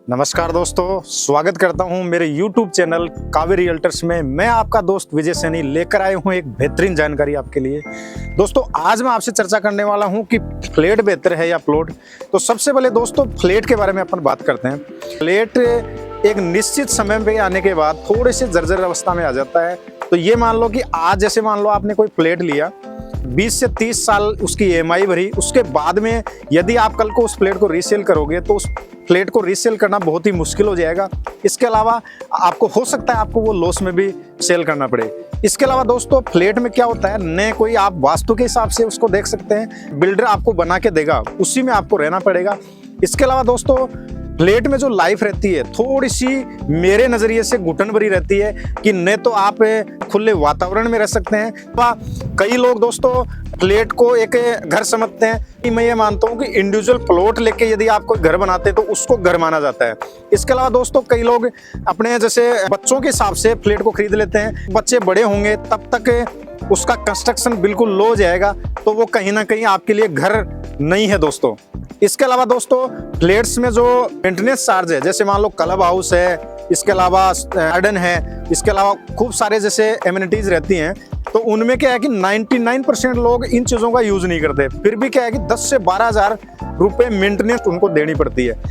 नमस्कार दोस्तों, स्वागत करता हूं मेरे YouTube चैनल कावेरी रियल्टर्स में। मैं आपका दोस्त विजय सैनी लेकर आया हूं एक बेहतरीन जानकारी आपके लिए। दोस्तों, आज मैं आपसे चर्चा करने वाला हूं कि फ्लैट बेहतर है या प्लॉट। तो सबसे पहले दोस्तों फ्लैट के बारे में अपन बात करते हैं। फ्लैट एक निश्चित समय पे आने के बाद थोड़े से जर्जर अवस्था में आ जाता है। तो ये मान लो कि आज जैसे मान लो आपने कोई फ्लैट लिया, 20 से 30 साल उसकी EMI भरी, उसके बाद में यदि आप कल को उस फ्लैट को रीसेल करोगे तो उस फ्लैट को रीसेल करना बहुत ही मुश्किल हो जाएगा। इसके अलावा आपको हो सकता है आपको वो लॉस में भी सेल करना पड़े। इसके अलावा दोस्तों फ्लैट में क्या होता है, न कोई आप वास्तु के हिसाब से उसको देख सकते हैं, बिल्डर आपको बना के देगा, उसी में आपको रहना पड़ेगा। इसके अलावा दोस्तों फ्लैट में जो लाइफ रहती है थोड़ी सी मेरे नज़रिए से घुटन भरी रहती है कि न तो आप खुले वातावरण में रह सकते हैं। कई लोग दोस्तों फ्लैट को एक घर समझते हैं। मैं ये मानता हूँ कि इंडिविजुअल प्लॉट लेके यदि आप कोई घर बनाते हैं तो उसको घर माना जाता है। इसके अलावा दोस्तों कई लोग अपने जैसे बच्चों के हिसाब से फ्लैट को खरीद लेते हैं। बच्चे बड़े होंगे तब तक उसका कंस्ट्रक्शन बिल्कुल लो हो जाएगा, तो वो कहीं ना कहीं आपके लिए घर नहीं है दोस्तों। इसके अलावा दोस्तों फ्लैट्स में जो मेंटेनेंस चार्ज है, जैसे मान लो क्लब हाउस है, इसके अलावा गार्डन है, इसके अलावा खूब सारे जैसे एमिनिटीज रहती हैं, तो उनमें क्या है कि 99% लोग इन चीज़ों का यूज़ नहीं करते। फिर भी क्या है कि 10 से 12,000 रुपये मेंटेनेंस उनको देनी पड़ती है।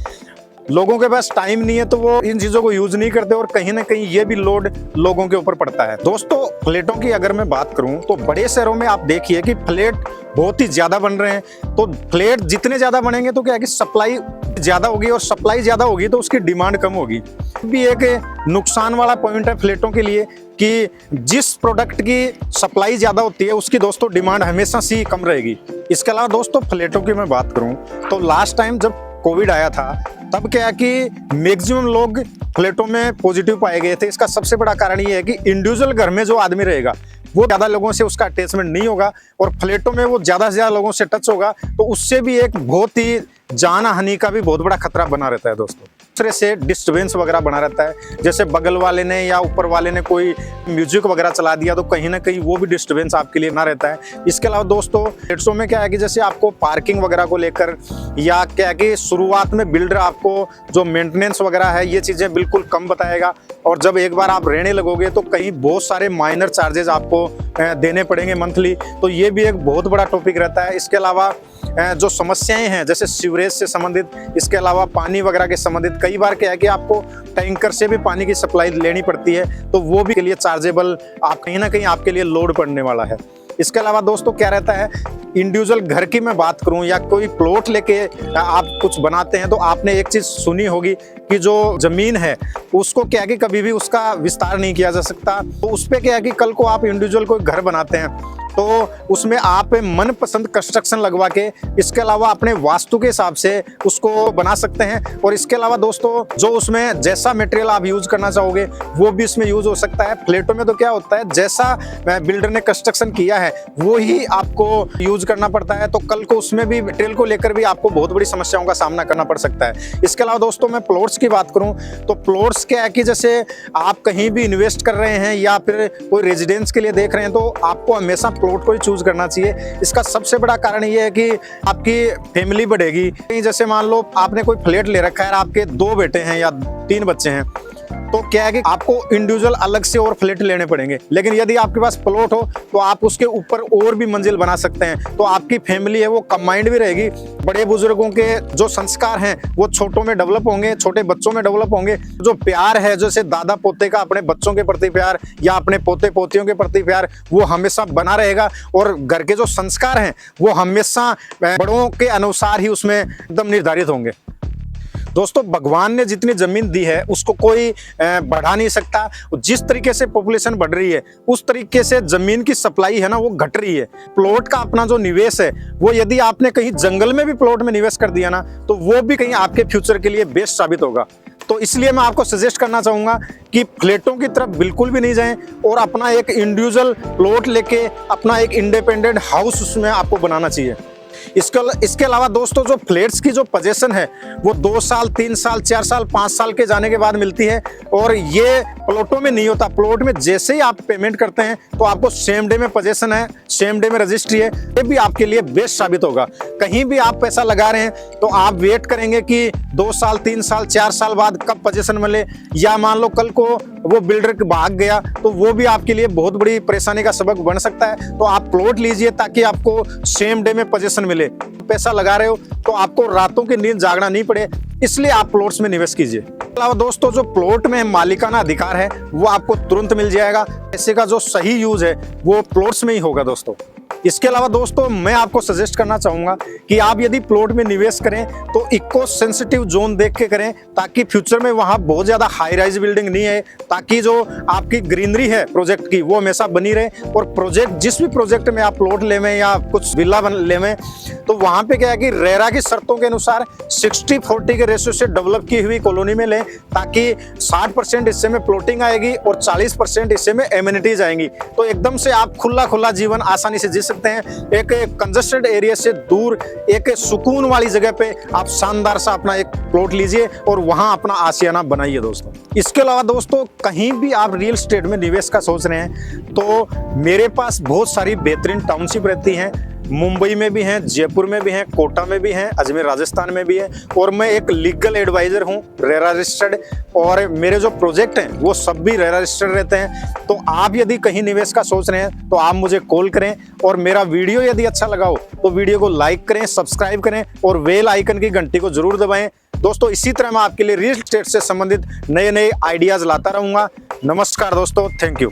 लोगों के पास टाइम नहीं है तो वो इन चीज़ों को यूज़ नहीं करते और कहीं ना कहीं ये भी लोड लोगों के ऊपर पड़ता है। दोस्तों फ्लैटों की अगर मैं बात करूं तो बड़े शहरों में आप देखिए कि फ्लैट बहुत ही ज़्यादा बन रहे हैं। तो फ्लैट जितने ज़्यादा बनेंगे तो क्या है कि सप्लाई ज़्यादा होगी, और सप्लाई ज़्यादा होगी तो उसकी डिमांड कम होगी। भी एक नुकसान वाला पॉइंट है फ्लैटों के लिए कि जिस प्रोडक्ट की सप्लाई ज़्यादा होती है उसकी दोस्तों डिमांड हमेशा से कम रहेगी। इसके अलावा दोस्तों फ्लैटों की मैं बात करूँ तो लास्ट टाइम जब कोविड आया था तब क्या है कि मैक्सिमम लोग फ्लैटों में पॉजिटिव पाए गए थे। इसका सबसे बड़ा कारण ये है कि इंडिविजुअल घर में जो आदमी रहेगा वो ज़्यादा लोगों से उसका अटैचमेंट नहीं होगा, और फ्लैटों में वो ज़्यादा से ज़्यादा लोगों से टच होगा, तो उससे भी एक बहुत ही जान हानि का भी बहुत बड़ा खतरा बना रहता है दोस्तों। दूसरे से डिस्टर्बेंस वगैरह बना रहता है, जैसे बगल वाले ने या ऊपर वाले ने कोई म्यूजिक वगैरह चला दिया तो कहीं ना कहीं वो भी डिस्टर्बेंस आपके लिए बना रहता है। इसके अलावा दोस्तों फ्लैट्सों में क्या है कि जैसे आपको पार्किंग वगैरह को लेकर या क्या है कि शुरुआत में बिल्डर आपको जो मेंटेनेंस वगैरह है ये चीज़ें बिल्कुल कम बताएगा, और जब एक बार आप रहने लगोगे तो कहीं बहुत सारे माइनर चार्जेस आपको देने पड़ेंगे मंथली, तो ये भी एक बहुत बड़ा टॉपिक रहता है। इसके अलावा जो समस्याएं हैं जैसे सीवरेज से संबंधित, इसके अलावा पानी वगैरह के संबंधित, कई बार क्या है कि आपको टैंकर से भी पानी की सप्लाई लेनी पड़ती है, तो वो भी के लिए चार्जेबल आप कहीं ना कहीं आपके लिए लोड पड़ने वाला है। इसके अलावा दोस्तों क्या रहता है, इंडिविजुअल घर की मैं बात करूं या कोई प्लॉट लेके आप कुछ बनाते हैं तो आपने एक चीज़ सुनी होगी कि जो ज़मीन है उसको क्या है कि कभी भी उसका विस्तार नहीं किया जा सकता। तो उस पर क्या है कि कल को आप इंडिविजुअल कोई घर बनाते हैं तो उसमें आप मनपसंद कंस्ट्रक्शन लगवा के इसके अलावा अपने वास्तु के हिसाब से उसको बना सकते हैं। और इसके अलावा दोस्तों जो उसमें जैसा मटेरियल आप यूज करना चाहोगे वो भी इसमें यूज हो सकता है। फ्लैटों में तो क्या होता है, जैसा बिल्डर ने कंस्ट्रक्शन किया है वो ही आपको यूज करना पड़ता है, तो कल को उसमें भी मटेरियल को लेकर भी आपको बहुत बड़ी समस्याओं का सामना करना पड़ सकता है। इसके अलावा दोस्तों मैं प्लॉट्स की बात करूं तो प्लॉट्स क्या है कि जैसे आप कहीं भी इन्वेस्ट कर रहे हैं या फिर कोई रेजिडेंस के लिए देख रहे हैं तो आपको हमेशा प्लॉट को ही चूज करना चाहिए। इसका सबसे बड़ा कारण ये है कि आपकी फैमिली बढ़ेगी। जैसे मान लो आपने कोई फ्लैट ले रखा है, आपके 2 बेटे हैं या 3 बच्चे हैं, तो क्या है कि आपको इंडिविजुअल अलग से और फ्लैट लेने पड़ेंगे। लेकिन यदि आपके पास प्लॉट हो तो आप उसके ऊपर और भी मंजिल बना सकते हैं, तो आपकी फैमिली है वो कंबाइंड भी रहेगी। बड़े बुजुर्गों के जो संस्कार हैं वो छोटों में डेवलप होंगे, छोटे बच्चों में डेवलप होंगे। जो प्यार है जैसे दादा पोते का अपने बच्चों के प्रति प्यार या अपने पोते पोतियों के प्रति प्यार वो हमेशा बना रहेगा, और घर के जो संस्कार हैं वो हमेशा बड़ों के अनुसार ही उसमें एकदम निर्धारित होंगे। दोस्तों भगवान ने जितनी जमीन दी है उसको कोई बढ़ा नहीं सकता। जिस तरीके से पॉपुलेशन बढ़ रही है उस तरीके से जमीन की सप्लाई है ना वो घट रही है। प्लॉट का अपना जो निवेश है वो यदि आपने कहीं जंगल में भी प्लॉट में निवेश कर दिया ना तो वो भी कहीं आपके फ्यूचर के लिए बेस्ट साबित होगा। तो इसलिए मैं आपको सजेस्ट करना चाहूंगा कि फ्लैटों की तरफ बिल्कुल भी नहीं जाएं और अपना एक इंडिविजुअल प्लॉट लेके अपना एक इंडिपेंडेंट हाउस उसमें आपको बनाना चाहिए। इसके अलावा दोस्तों जो फ्लैट्स की जो पोजीशन है वो 2 साल 3 साल 4 साल 5 साल के जाने के बाद मिलती है, और ये प्लॉटों में नहीं होता। प्लॉट में जैसे ही आप पेमेंट करते हैं तो आपको सेम डे में पोजीशन है, सेम डे में रजिस्ट्री है, ये भी आपके लिए बेस्ट साबित होगा। कहीं भी आप पैसा लगा रहे हैं तो आप वेट करेंगे कि 2 साल 3 साल 4 साल बाद कब पोजीशन मिले, या मान लो कल को वो बिल्डर भाग गया तो वो भी आपके लिए बहुत बड़ी परेशानी का सबक बन सकता है। तो आप प्लॉट लीजिए ताकि आपको सेम डे में पोजीशन मिले। पैसा लगा रहे हो तो आपको रातों की नींद जागना नहीं पड़े, इसलिए आप प्लॉट्स में निवेश कीजिए। अलावा दोस्तों, जो प्लॉट में मालिकाना अधिकार है वो आपको तुरंत मिल जाएगा। पैसे का जो सही यूज है वो प्लॉट्स में ही होगा दोस्तों। इसके अलावा दोस्तों, मैं आपको सजेस्ट करना चाहूंगा कि आप यदि प्लॉट में निवेश करें तो इको सेंसिटिव जोन देख के करें, ताकि फ्यूचर में वहां बहुत ज्यादा हाई राइज बिल्डिंग नहीं है, ताकि जो आपकी ग्रीनरी है प्रोजेक्ट की वो हमेशा बनी रहे। और प्रोजेक्ट, जिस भी प्रोजेक्ट में आप प्लॉट लेवें या कुछ विला लेवें, तो वहां पे क्या है कि रेरा की शर्तों के अनुसार 60-40 के रेशियो से डेवलप की हुई कॉलोनी में लें, ताकि 60% हिस्से में प्लॉटिंग आएगी और 40% हिस्से में एमिनिटीज आएंगी। तो एकदम से आप खुला जीवन आसानी से जी सकते हैं। एक कंजस्टेड एरिया से दूर एक सुकून वाली जगह पे आप शानदार सा अपना एक प्लॉट लीजिए और वहां अपना आशियाना बनाइए दोस्तों। इसके अलावा दोस्तों, कहीं भी आप रियल एस्टेट में निवेश का सोच रहे हैं तो मेरे पास बहुत सारी बेहतरीन टाउनशिप रहती हैं। मुंबई में भी हैं, जयपुर में भी हैं, कोटा में भी हैं, अजमेर राजस्थान में भी है। और मैं एक लीगल एडवाइजर हूं, रेरा रजिस्टर्ड, और मेरे जो प्रोजेक्ट हैं वो सब भी रेरा रजिस्टर्ड रहते हैं। तो आप यदि कहीं निवेश का सोच रहे हैं तो आप मुझे कॉल करें, और मेरा वीडियो यदि अच्छा लगा हो तो वीडियो को लाइक करें, सब्सक्राइब करें और बेल आइकन की घंटी को जरूर दबाएं। दोस्तों, इसी तरह मैं आपके लिए रियल एस्टेट से संबंधित नए आइडियाज लाता रहूंगा। नमस्कार दोस्तों, थैंक यू।